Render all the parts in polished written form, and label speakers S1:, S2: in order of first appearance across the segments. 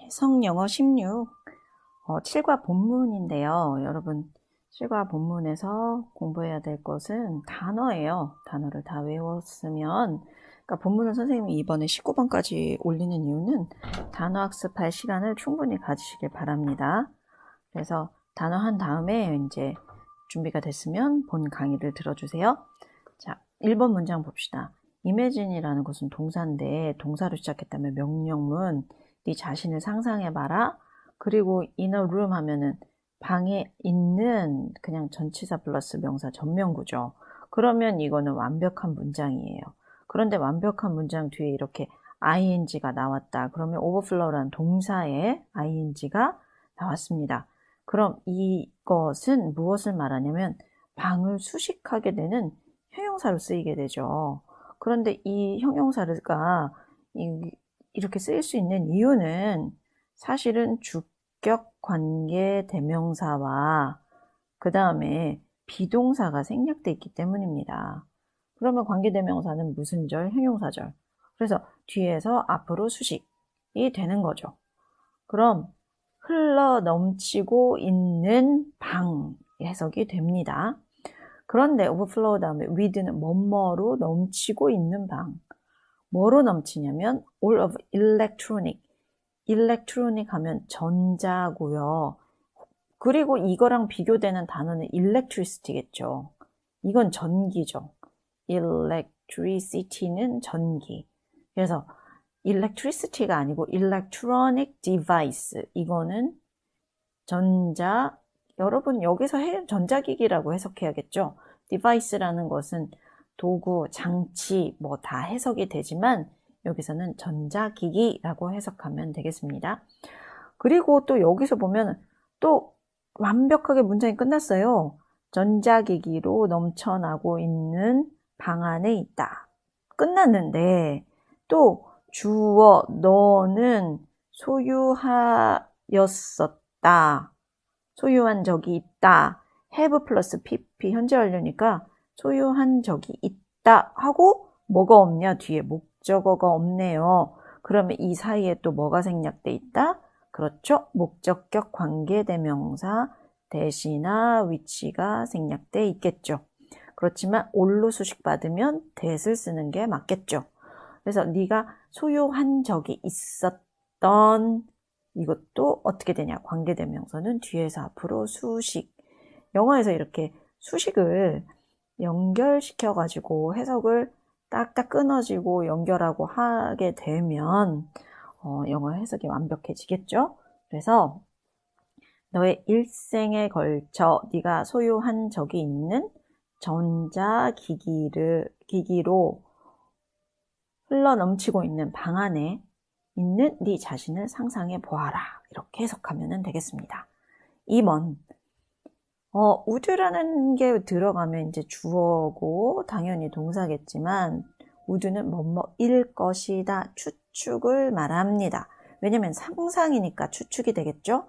S1: 해석영어 16 7과 본문인데요. 여러분 7과 본문에서 공부해야 될 것은 단어예요. 단어를 다 외웠으면 그러니까 본문을 선생님이 이번에 19번까지 올리는 이유는 단어 학습할 시간을 충분히 가지시길 바랍니다. 그래서 단어 한 다음에 이제 준비가 됐으면 본 강의를 들어주세요. 자, 1번 문장 봅시다. imagine이라는 것은 동사인데 동사로 시작했다면 명령문 네 자신을 상상해봐라. 그리고 in a room 하면은 방에 있는 그냥 전치사 플러스 명사 전면구죠. 그러면 이거는 완벽한 문장이에요. 그런데 완벽한 문장 뒤에 이렇게 ing가 나왔다. 그러면 overflow라는 동사에 ing가 나왔습니다. 그럼 이것은 무엇을 말하냐면 방을 수식하게 되는 형용사로 쓰이게 되죠. 그런데 이 형용사가 이렇게 쓰일 수 있는 이유는 사실은 주격 관계 대명사와 그 다음에 비동사가 생략되어 있기 때문입니다. 그러면 관계 대명사는 무슨 절? 형용사절. 그래서 뒤에서 앞으로 수식이 되는 거죠. 그럼 흘러 넘치고 있는 방 해석이 됩니다. 그런데 overflow 다음에 with는 뭐뭐로 넘치고 있는 방. 뭐로 넘치냐면 all of electronic. electronic 하면 전자고요. 그리고 이거랑 비교되는 단어는 electricity겠죠. 이건 전기죠. electricity는 전기. 그래서 electricity가 아니고 electronic device. 이거는 여러분 여기서 전자기기라고 해석해야겠죠. device라는 것은 도구, 장치 뭐 다 해석이 되지만 여기서는 전자기기라고 해석하면 되겠습니다. 그리고 또 여기서 보면 또 완벽하게 문장이 끝났어요. 전자기기로 넘쳐나고 있는 방 안에 있다. 끝났는데 또 주어 너는 소유하였었다. 소유한 적이 있다. have 플러스 pp 현재 완료니까 소유한 적이 있다 하고 뭐가 없냐? 뒤에 목적어가 없네요. 그러면 이 사이에 또 뭐가 생략돼 있다? 그렇죠. 목적격 관계대명사 대시나 위치가 생략돼 있겠죠. 그렇지만 올로 수식받으면 that을 쓰는 게 맞겠죠. 그래서 네가 소유한 적이 있었던 이것도 어떻게 되냐? 관계대명사는 뒤에서 앞으로 수식. 영어에서 이렇게 수식을 연결시켜가지고 해석을 딱딱 끊어지고 연결하고 하게 되면 영어 해석이 완벽해지겠죠? 그래서 너의 일생에 걸쳐 네가 소유한 적이 있는 전자기기로 흘러넘치고 있는 방 안에 있는 네 자신을 상상해 보아라. 이렇게 해석하면 되겠습니다. 2번 would라는 게 들어가면 이제 주어고 당연히 동사겠지만 would는 뭐뭐일 것이다. 추측을 말합니다. 왜냐면 상상이니까 추측이 되겠죠.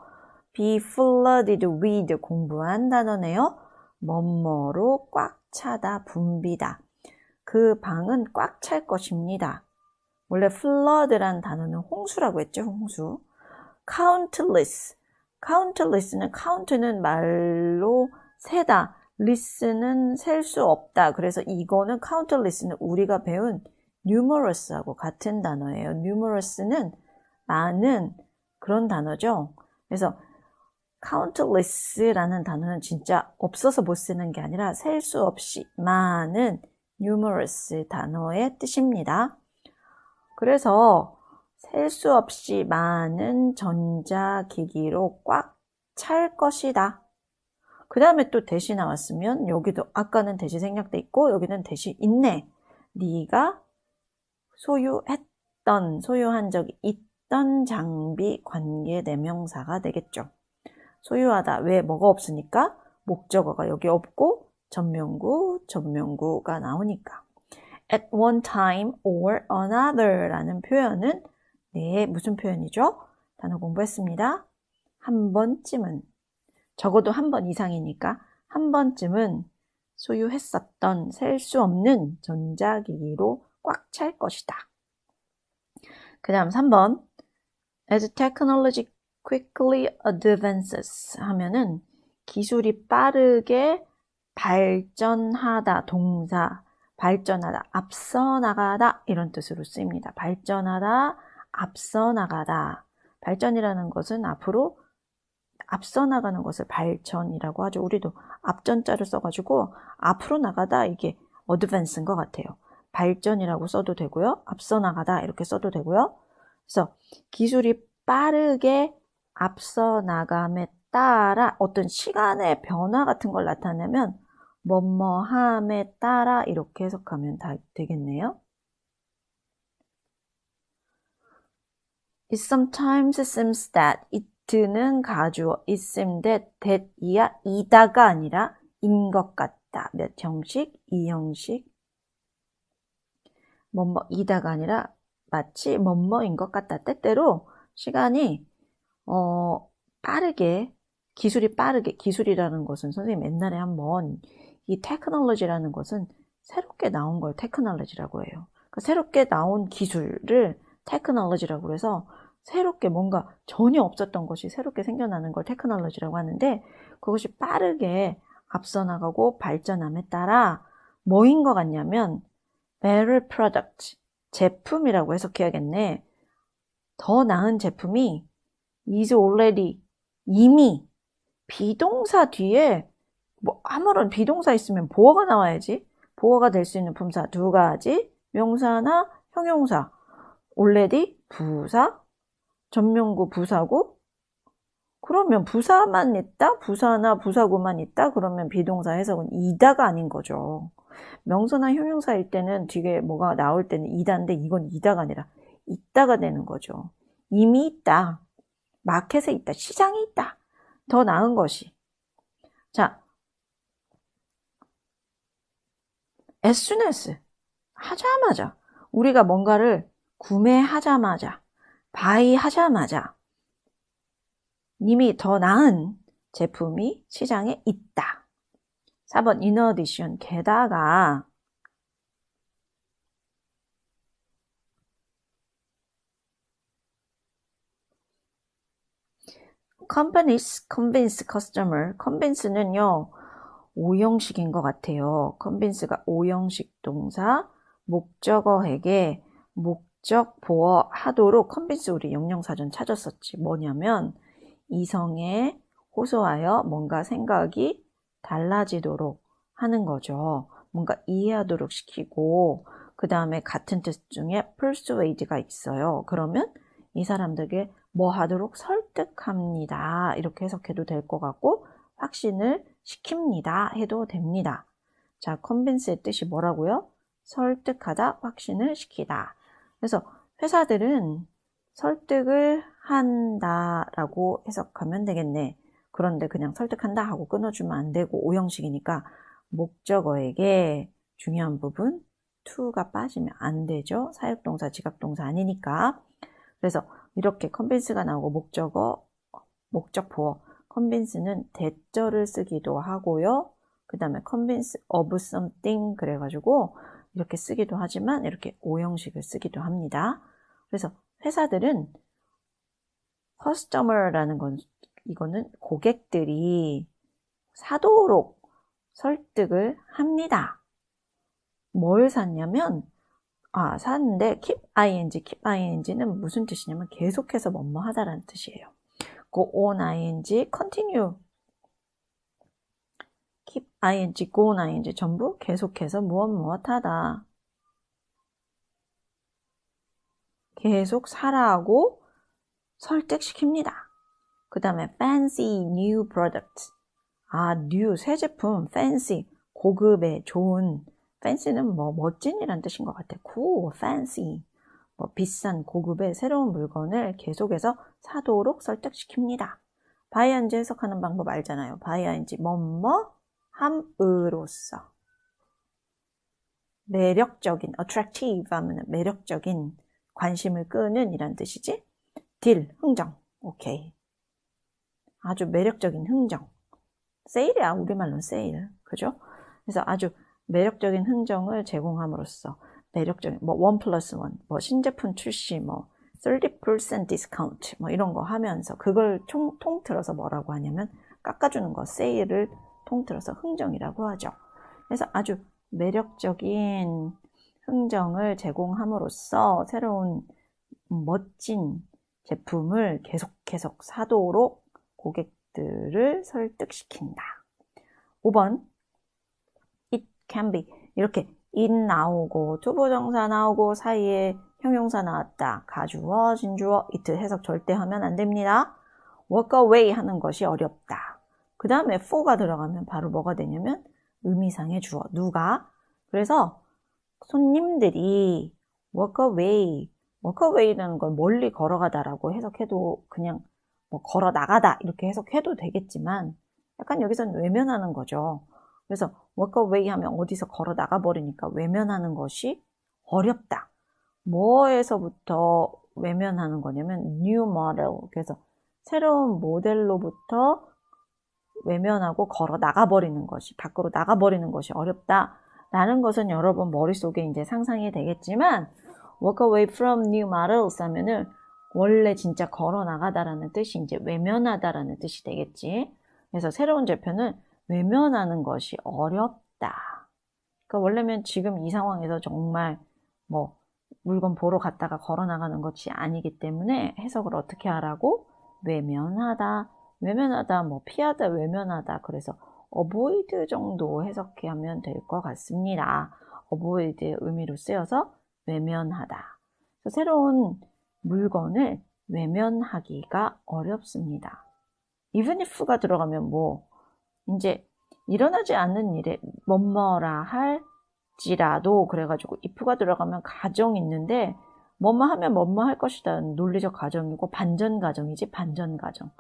S1: be flooded with 공부한 단어네요. 뭐뭐로 꽉 차다, 붐비다. 그 방은 꽉 찰 것입니다. 원래 flood란 단어는 홍수라고 했죠. 홍수. countless는 count는 말로 세다. list는 셀 수 없다. 그래서 이거는 countless는 우리가 배운 numerous하고 같은 단어예요. numerous는 많은 그런 단어죠. 그래서 countless라는 단어는 진짜 없어서 못 쓰는 게 아니라 셀 수 없이 많은 numerous 단어의 뜻입니다. 그래서 셀 수 없이 많은 전자기기로 꽉 찰 것이다. 그 다음에 또 대시 나왔으면 여기도 아까는 대시 생략돼 있고 여기는 대시 있네. 네가 소유한 적이 있던 장비 관계대명사가 되겠죠. 소유하다. 왜? 뭐가 없으니까? 목적어가 여기 없고 전면구가 나오니까. at one time or another 라는 표현은 무슨 표현이죠? 단어 공부했습니다. 한 번쯤은, 적어도 한 번 이상이니까 한 번쯤은 소유했었던 셀 수 없는 전자기기로 꽉 찰 것이다. 그 다음 3번 As technology quickly advances 하면은 기술이 빠르게 발전하다, 동사, 발전하다, 앞서 나가다 이런 뜻으로 쓰입니다. 발전하다, 앞서 나가다. 발전이라는 것은 앞으로 앞서 나가는 것을 발전이라고 하죠. 우리도 앞전자를 써가지고 앞으로 나가다 이게 advance인 것 같아요. 발전이라고 써도 되고요. 앞서 나가다 이렇게 써도 되고요. 그래서 기술이 빠르게 앞서 나감에 따라 어떤 시간의 변화 같은 걸 나타내면 뭐뭐함에 따라 이렇게 해석하면 다 되겠네요. It sometimes seems that it는 가주어, it seems that 이야 이다가 아니라 인 것 같다. 몇 형식? 이 형식. 뭐뭐 이다가 아니라 마치 뭐뭐인 것 같다. 때때로 시간이 빠르게 기술이라는 것은 선생님 옛날에 한번 이 테크놀로지라는 것은 새롭게 나온 걸 테크놀로지라고 해요. 그러니까 새롭게 나온 기술을 테크놀로지라고 해서 새롭게 뭔가 전혀 없었던 것이 새롭게 생겨나는 걸 테크놀로지라고 하는데 그것이 빠르게 앞서 나가고 발전함에 따라 뭐인 것 같냐면 better product, 제품이라고 해석해야겠네. 더 나은 제품이 is already, 이미 비동사 뒤에 뭐 아무런 비동사 있으면 보어가 나와야지. 보어가 될 수 있는 품사 두 가지, 명사나 형용사. already 부사, 전명구 부사구. 그러면 부사만 있다? 부사나 부사구만 있다? 그러면 비동사 해석은 이다가 아닌 거죠. 명사나 형용사일 때는 뒤에 뭐가 나올 때는 이다인데 이건 이다가 아니라 있다가 되는 거죠. 이미 있다. 마켓에 있다. 시장에 있다. 더 나은 것이. 자, as soon as 하자마자 우리가 뭔가를 구매하자마자 buy 하자마자 이미 더 나은 제품이 시장에 있다. 4번 in addition 게다가 companies convince customer. convince는요 5형식인 것 같아요. convince가 5형식 동사 목적어에게 목적 보어 하도록 convince 우리 영영사전 찾았었지. 뭐냐면 이성에 호소하여 뭔가 생각이 달라지도록 하는 거죠. 뭔가 이해하도록 시키고 그 다음에 같은 뜻 중에 persuade가 있어요. 그러면 이 사람들에게 뭐 하도록 설득합니다. 이렇게 해석해도 될 것 같고 확신을 시킵니다. 해도 됩니다. 자, convince의 뜻이 뭐라고요? 설득하다, 확신을 시키다. 그래서 회사들은 설득을 한다라고 해석하면 되겠네. 그런데 그냥 설득한다 하고 끊어주면 안 되고 5형식이니까 목적어에게 중요한 부분 to가 빠지면 안 되죠. 사역동사, 지각동사 아니니까. 그래서 이렇게 convince가 나오고 목적어, 목적보어. convince는 대절을 쓰기도 하고요. 그 다음에 convince of something 그래가지고 이렇게 쓰기도 하지만 이렇게 5형식을 쓰기도 합니다. 그래서 회사들은 customer라는 건 이거는 고객들이 사도록 설득을 합니다. 뭘 샀냐면 샀는데 keep ing는 무슨 뜻이냐면 계속해서 뭐뭐 하다라는 뜻이에요. go on ing, continue keep ing, go on ing 전부 계속해서 무엇 하다. 계속 사라고 설득시킵니다. 그 다음에 fancy new product. new 새 제품, fancy 고급의 좋은. fancy는 뭐 멋진이란 뜻인 것 같아요. cool, fancy. 뭐 비싼 고급의 새로운 물건을 계속해서 사도록 설득시킵니다. by ing 해석하는 방법 알잖아요. by ing 뭐뭐 함으로써. 매력적인, attractive 하면 매력적인, 관심을 끄는 이란 뜻이지. 딜, 흥정. 오케이. 아주 매력적인 흥정. 세일이야. 우리말로는 세일. 그죠? 그래서 아주 매력적인 흥정을 제공함으로써 매력적인 뭐 1+1, 뭐 신제품 출시, 뭐 30% discount 뭐 이런 거 하면서 그걸 통틀어서 뭐라고 하냐면 깎아주는 거 세일을 통틀어서 흥정이라고 하죠. 그래서 아주 매력적인 흥정을 제공함으로써 새로운 멋진 제품을 계속 사도록 고객들을 설득시킨다. 5번 it can be 이렇게 it 나오고 투부정사 나오고 사이에 형용사 나왔다. 가주어, 진주어, it 해석 절대 하면 안 됩니다. walk away 하는 것이 어렵다. 그 다음에 for가 들어가면 바로 뭐가 되냐면 의미상의 주어, 누가. 그래서 손님들이 walk away라는 건 멀리 걸어가다라고 해석해도 그냥 뭐 걸어 나가다 이렇게 해석해도 되겠지만 약간 여기서는 외면하는 거죠. 그래서 walk away 하면 어디서 걸어 나가버리니까 외면하는 것이 어렵다. 뭐에서부터 외면하는 거냐면 new model. 그래서 새로운 모델로부터 외면하고 걸어 나가버리는 것이, 밖으로 나가버리는 것이 어렵다라는 것은 여러분 머릿속에 이제 상상이 되겠지만 walk away from new models 하면은 원래 진짜 걸어 나가다라는 뜻이 이제 외면하다라는 뜻이 되겠지. 그래서 새로운 제품은 외면하는 것이 어렵다. 그러니까 원래면 지금 이 상황에서 정말 뭐 물건 보러 갔다가 걸어 나가는 것이 아니기 때문에 해석을 어떻게 하라고? 외면하다, 뭐 피하다, 외면하다. 그래서 avoid 정도 해석하면 될 것 같습니다. avoid의 의미로 쓰여서 외면하다. 그래서 새로운 물건을 외면하기가 어렵습니다. even if가 들어가면 뭐 이제 일어나지 않는 일에 뭐뭐라 할지라도 그래가지고 if가 들어가면 가정이 있는데 뭐뭐 하면 뭐뭐 할 것이다 논리적 가정이고 반전 가정이지 반전 가정.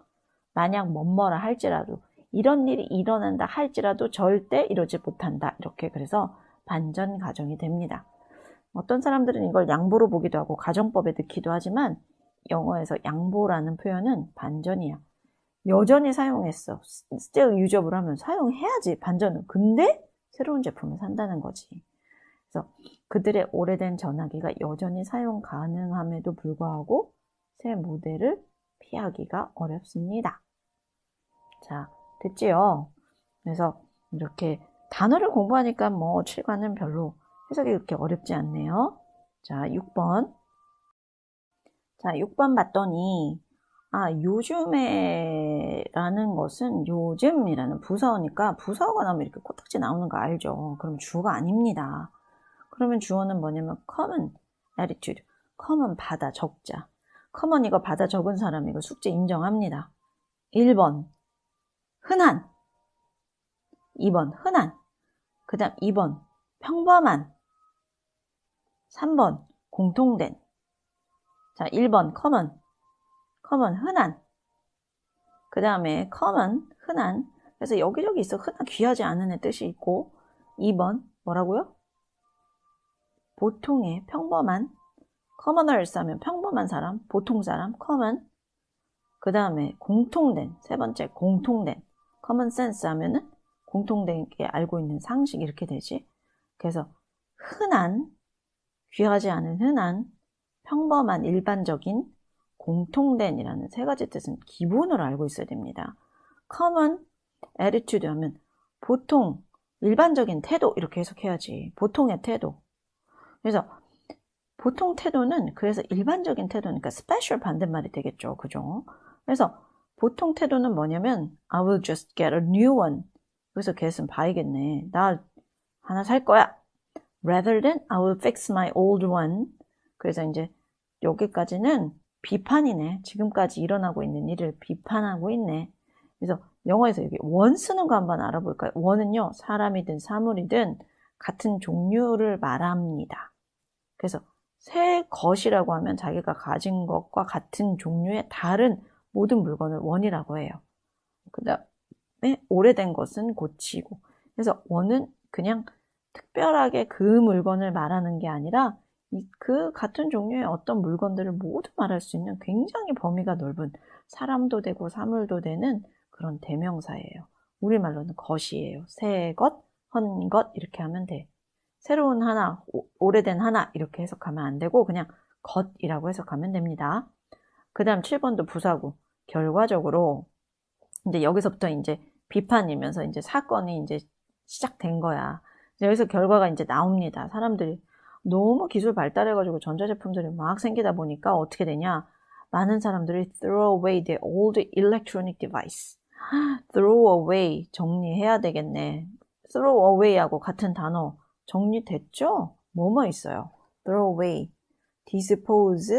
S1: 만약 뭐뭐라 할지라도 이런 일이 일어난다 할지라도 절대 이러지 못한다 이렇게 그래서 반전 가정이 됩니다. 어떤 사람들은 이걸 양보로 보기도 하고 가정법에 넣기도 하지만 영어에서 양보라는 표현은 반전이야. 여전히 사용했어. still 유저블 하면 사용해야지 반전은. 근데 새로운 제품을 산다는 거지. 그래서 그들의 오래된 전화기가 여전히 사용 가능함에도 불구하고 새 모델을 피하기가 어렵습니다. 자, 됐지요? 그래서 이렇게 단어를 공부하니까 뭐 7과는 별로 해석이 그렇게 어렵지 않네요. 자, 6번. 자, 6번 봤더니 요즘에 라는 것은 요즘이라는 부사어니까 부사어가 나오면 이렇게 코딱지 나오는 거 알죠? 그럼 주어가 아닙니다. 그러면 주어는 뭐냐면 common attitude. common 받아 적자. common 이거 받아 적은 사람 이거 숙제 인정합니다. 1번 흔한. 2번 흔한. 그 다음 2번 평범한. 3번 공통된. 자, 1번 common 흔한. 그 다음에 common 흔한. 그래서 여기저기 있어. 흔한 귀하지 않은 애 뜻이 있고 2번 뭐라고요? 보통의 평범한. commoners 하면 평범한 사람, 보통 사람, common. 그 다음에 공통된. 세 번째 공통된. common sense 하면은 공통되게 알고 있는 상식 이렇게 되지. 그래서 흔한, 귀하지 않은 흔한, 평범한, 일반적인, 공통된이라는 세 가지 뜻은 기본으로 알고 있어야 됩니다. common attitude 하면 보통, 일반적인 태도 이렇게 해석해야지. 보통의 태도. 그래서 보통 태도는 그래서 일반적인 태도니까 special 반대말이 되겠죠. 그죠? 그래서 보통 태도는 뭐냐면 I will just get a new one. 여기서 get은 봐야겠네. 나 하나 살 거야. Rather than I will fix my old one. 그래서 이제 여기까지는 비판이네. 지금까지 일어나고 있는 일을 비판하고 있네. 그래서 영어에서 여기 원 쓰는 거 한번 알아볼까요? 원은요. 사람이든 사물이든 같은 종류를 말합니다. 그래서 새 것이라고 하면 자기가 가진 것과 같은 종류의 다른 모든 물건을 원이라고 해요. 그 다음에 오래된 것은 고치고. 그래서 원은 그냥 특별하게 그 물건을 말하는 게 아니라 그 같은 종류의 어떤 물건들을 모두 말할 수 있는 굉장히 범위가 넓은 사람도 되고 사물도 되는 그런 대명사예요. 우리말로는 것이에요. 새 것, 헌 것 이렇게 하면 돼. 새로운 하나, 오래된 하나 이렇게 해석하면 안 되고 그냥 것이라고 해석하면 됩니다. 그 다음 7번도 부사구. 결과적으로 이제 여기서부터 이제 비판이면서 이제 사건이 이제 시작된 거야. 여기서 결과가 이제 나옵니다. 사람들이 너무 기술 발달해가지고 전자제품들이 막 생기다 보니까 어떻게 되냐? 많은 사람들이 throw away their old electronic device. throw away 정리해야 되겠네. throw away하고 같은 단어 정리됐죠? 뭐뭐 있어요? throw away, dispose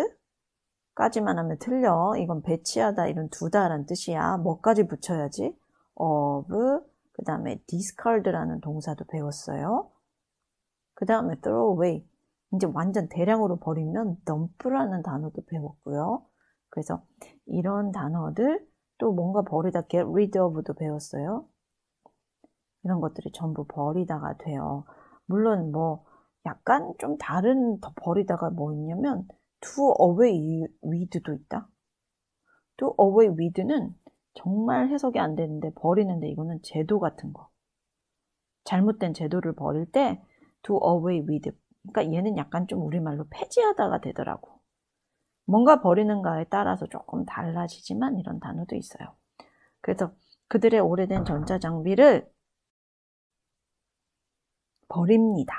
S1: 까지만 하면 틀려. 이건 배치하다, 이런 두다란 뜻이야. 뭐까지 붙여야지? of, 그 다음에 discard라는 동사도 배웠어요. 그 다음에 throw away. 이제 완전 대량으로 버리면 dump라는 단어도 배웠고요. 그래서 이런 단어들, 또 뭔가 버리다 get rid of도 배웠어요. 이런 것들이 전부 버리다가 돼요. 물론 뭐 약간 좀 다른 더 버리다가 뭐 있냐면 do away with도 있다. do away with는 정말 해석이 안 되는데 버리는데 이거는 제도 같은 거. 잘못된 제도를 버릴 때 do away with. 그러니까 얘는 약간 좀 우리말로 폐지하다가 되더라고. 뭔가 버리는가에 따라서 조금 달라지지만 이런 단어도 있어요. 그래서 그들의 오래된 전자장비를 버립니다.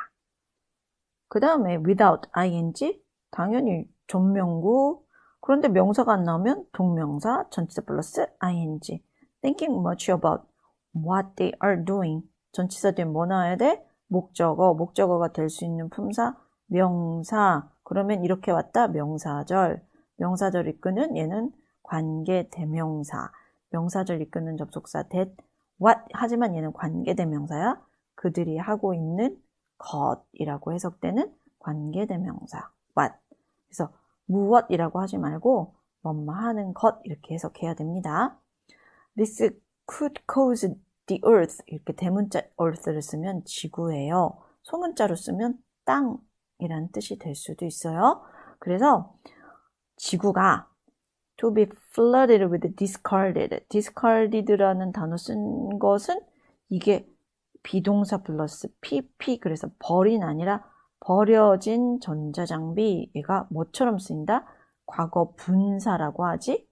S1: 그 다음에 without ing 당연히 존명구. 그런데 명사가 안 나오면 동명사 전치사 플러스 ing. Thinking much about what they are doing. 전치사 뒤에 뭐 나와야 돼? 목적어. 목적어가 될 수 있는 품사 명사. 그러면 이렇게 왔다 명사절. 명사절 이끄는 얘는 관계대명사. 명사절 이끄는 접속사 that, what. 하지만 얘는 관계대명사야. 그들이 하고 있는 것이라고 해석되는 관계대명사 what. 그래서 무엇이라고 하지 말고 뭐뭐 하는 것 이렇게 해석해야 됩니다. This could cause the earth. 이렇게 대문자 earth를 쓰면 지구예요. 소문자로 쓰면 땅이라는 뜻이 될 수도 있어요. 그래서 지구가 to be flooded with discarded. discarded라는 단어 쓴 것은 이게 비동사 플러스 pp. 그래서 버린 아니라 버려진 전자장비. 얘가 뭐처럼 쓰인다? 과거 분사라고 하지.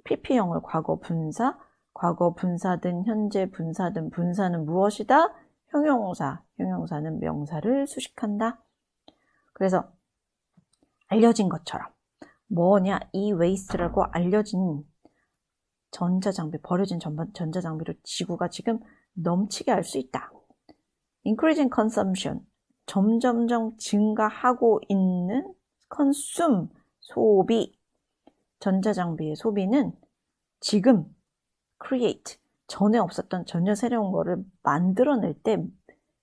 S1: pp형을 과거 분사. 과거 분사든 현재 분사든 분사는 무엇이다? 형용사. 형용사는 명사를 수식한다. 그래서 알려진 것처럼 뭐냐? 이 waste라고 알려진 전자장비, 버려진 전자장비를 지구가 지금 넘치게 할 수 있다. Increasing consumption. 점점점 증가하고 있는 consume, 소비. 전자장비의 소비는 지금 create, 전에 없었던 전혀 새로운 거를 만들어낼 때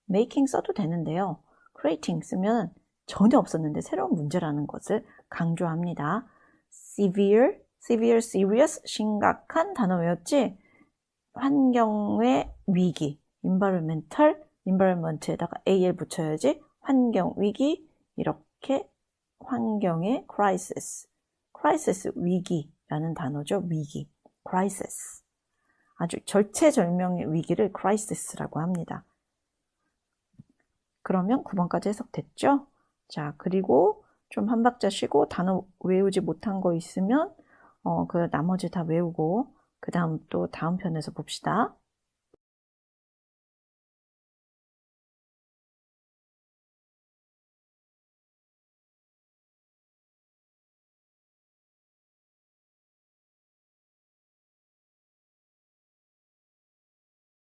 S1: making 써도 되는데요. creating 쓰면 전혀 없었는데 새로운 문제라는 것을 강조합니다. severe, serious, 심각한 단어 외웠지? 환경의 위기, environment에다가 al 붙여야지. 환경 위기, 이렇게 환경의 crisis, 위기라는 단어죠. 위기, crisis. 아주 절체절명의 위기를 crisis라고 합니다. 그러면 9번까지 해석됐죠? 자, 그리고 좀 한 박자 쉬고 단어 외우지 못한 거 있으면 그 나머지 다 외우고 그 다음 또 다음 편에서 봅시다.